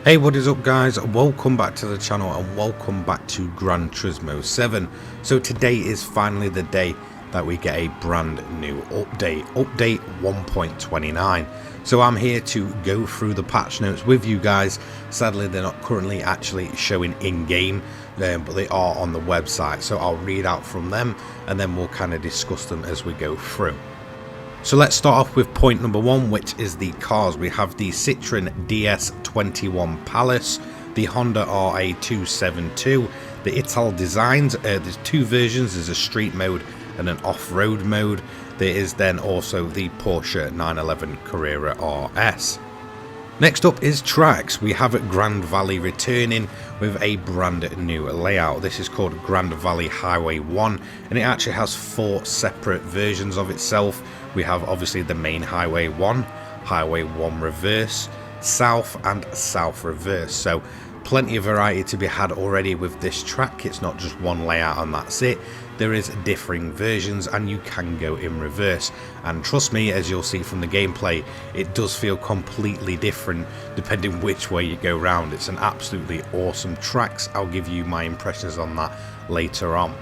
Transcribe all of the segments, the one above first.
Hey, what is up guys? Welcome back to the channel and welcome back to Gran Turismo 7. So today is finally the day that we get a brand new update 1.29. So I'm here to go through the patch notes with you guys. Sadly they're not currently actually showing in game, but they are on the website, so I'll read out from them and then we'll kind of discuss them as we go through. So let's start off with point number one, which is the cars. We have the Citroen DS21 Palace, the Honda RA272, the Ital Designs. There's two versions, there's a street mode and an off-road mode. There is then also the Porsche 911 Carrera RS. Next up is tracks. We have Grand Valley returning with a brand new layout. This is called Grand Valley Highway 1 and it actually has four separate versions of itself. We have obviously the main Highway 1, Highway 1 Reverse, South and South Reverse. So plenty of variety to be had already with this track. It's not just one layout and that's it. There is differing versions and you can go in reverse, and trust me, as you'll see from the gameplay, it does feel completely different depending which way you go round. It's an absolutely awesome tracks. I'll give you my impressions on that later on.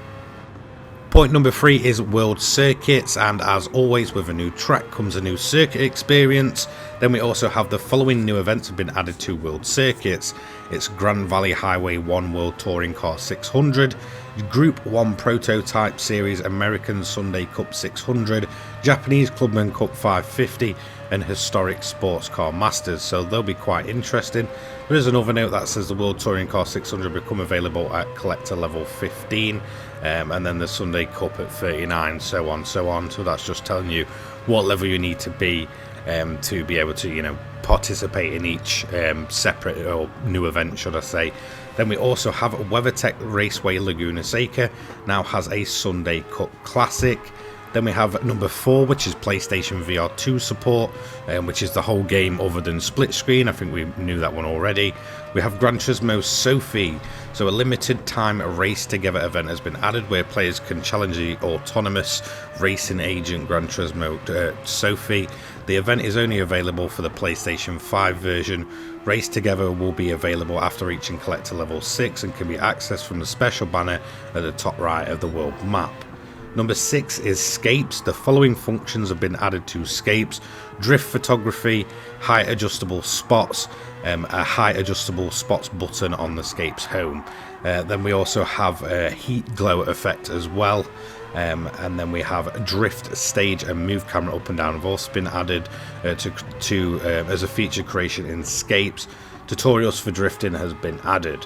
Point number three is World Circuits, and as always with a new track comes a new circuit experience. Then we also have the following new events have been added to World Circuits. It's Grand Valley Highway 1 World Touring Car 600, Group 1 Prototype Series American Sunday Cup 600, Japanese Clubman Cup 550 and Historic Sports Car Masters, so they'll be quite interesting. There's another note that says the World Touring Car 600 become available at collector level 15, and then the Sunday Cup at 39, so on. So that's just telling you what level you need to be able to, you know, participate in each separate or new event, should I say. Then we also have WeatherTech Raceway Laguna Seca now has a Sunday Cup Classic. Then we have number 4, which is PlayStation VR 2 support, which is the whole game other than split screen. I think we knew that one already. We have Gran Turismo Sophie, so a limited time race together event has been added where players can challenge the autonomous racing agent Gran Turismo Sophie. The event is only available for the PlayStation 5 version. Race Together will be available after reaching collector level 6 and can be accessed from the special banner at the top right of the world map. Number 6 is Scapes. The following functions have been added to Scapes: drift photography, height adjustable spots, a height adjustable spots button on the Scapes home. Then we also have a heat glow effect as well. And then we have drift stage and move camera up and down have also been added as a feature creation in Scapes. Tutorials for drifting has been added.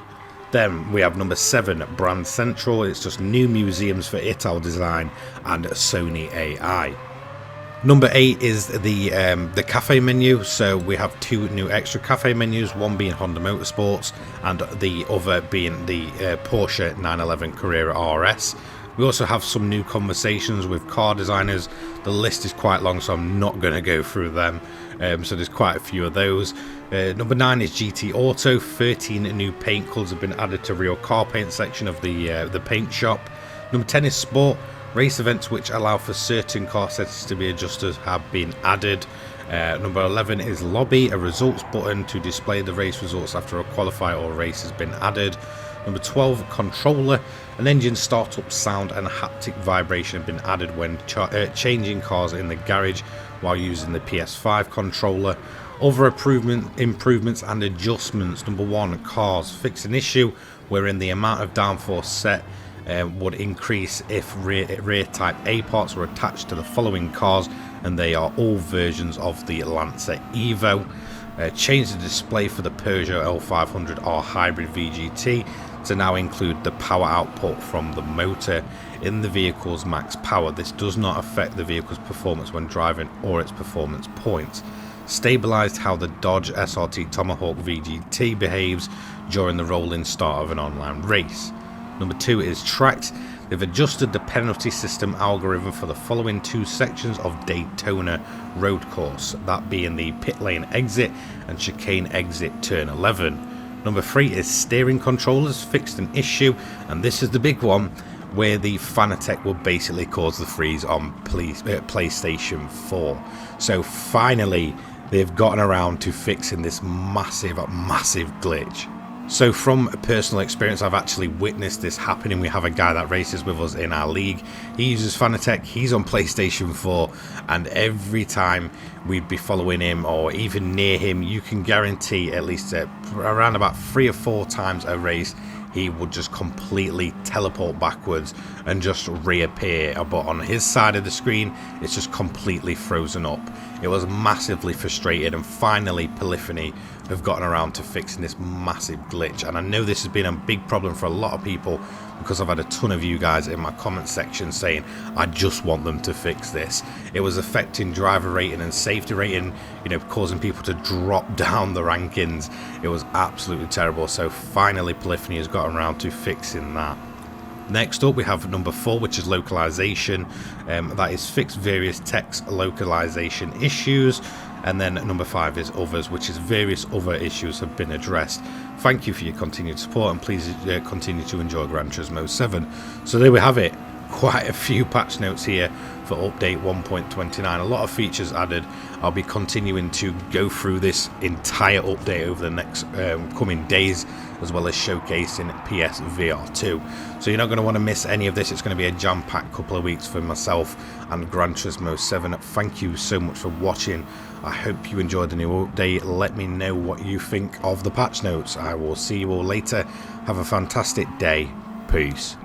Then we have number 7, Brand Central. It's just new museums for Ital Design and Sony AI. Number 8 is the cafe menu. So we have 2 new extra cafe menus, one being Honda Motorsports and the other being the Porsche 911 Carrera RS. We also have some new conversations with car designers. The list is quite long, so I'm not going to go through them. So there's quite a few of those. Number 9 is GT Auto. 13 new paint colours have been added to real car paint section of the paint shop. Number 10 is Sport. Race events which allow for certain car settings to be adjusted have been added. Number 11 is Lobby. A results button to display the race results after a qualifier or race has been added. Number 12, Controller. An engine startup sound and haptic vibration have been added when changing cars in the garage while using the PS5 controller. Other improvements and adjustments. Number 1, cars. Fix an issue wherein the amount of downforce set would increase if rear type A parts were attached to the following cars, and they are all versions of the Lancer Evo. Change the display for the Peugeot L500R Hybrid VGT to now include the power output from the motor in the vehicle's max power. This does not affect the vehicle's performance when driving or its performance points. Stabilized how the Dodge SRT Tomahawk VGT behaves during the rolling start of an online race. Number 2 is Tracked. They've adjusted the penalty system algorithm for the following 2 sections of Daytona road course, that being the pit lane exit and chicane exit turn 11. Number 3 is steering controllers. Fixed an issue, and this is the big one, where the Fanatec will basically cause the freeze on PlayStation 4. So finally they've gotten around to fixing this massive glitch. So from personal experience, I've actually witnessed this happening. We have a guy that races with us in our league. He uses Fanatec, he's on PlayStation 4, and every time we'd be following him or even near him, you can guarantee at least around about 3 or 4 times a race, he would just completely teleport backwards and just reappear. But on his side of the screen, it's just completely frozen up. It was massively frustrated, and finally Polyphony have gotten around to fixing this massive glitch. And I know this has been a big problem for a lot of people, because I've had a ton of you guys in my comment section saying I just want them to fix this. It was affecting driver rating and safety rating, you know, causing people to drop down the rankings. It was absolutely terrible. So finally Polyphony has gotten around to fixing that. Next up we have number 4, which is localization. That is fix various text localization issues. And then number 5 is others, which is various other issues have been addressed. Thank you for your continued support, and please continue to enjoy Gran Turismo 7. So there we have it. Quite a few patch notes here for update 1.29. A lot of features added. I'll be continuing to go through this entire update over the next coming days, as well as showcasing PSVR 2. So you're not going to want to miss any of this. It's going to be a jam-packed couple of weeks for myself and Gran Turismo 7. Thank you so much for watching. I hope you enjoyed the new update. Let me know what you think of the patch notes. I will see you all later. Have a fantastic day. Peace.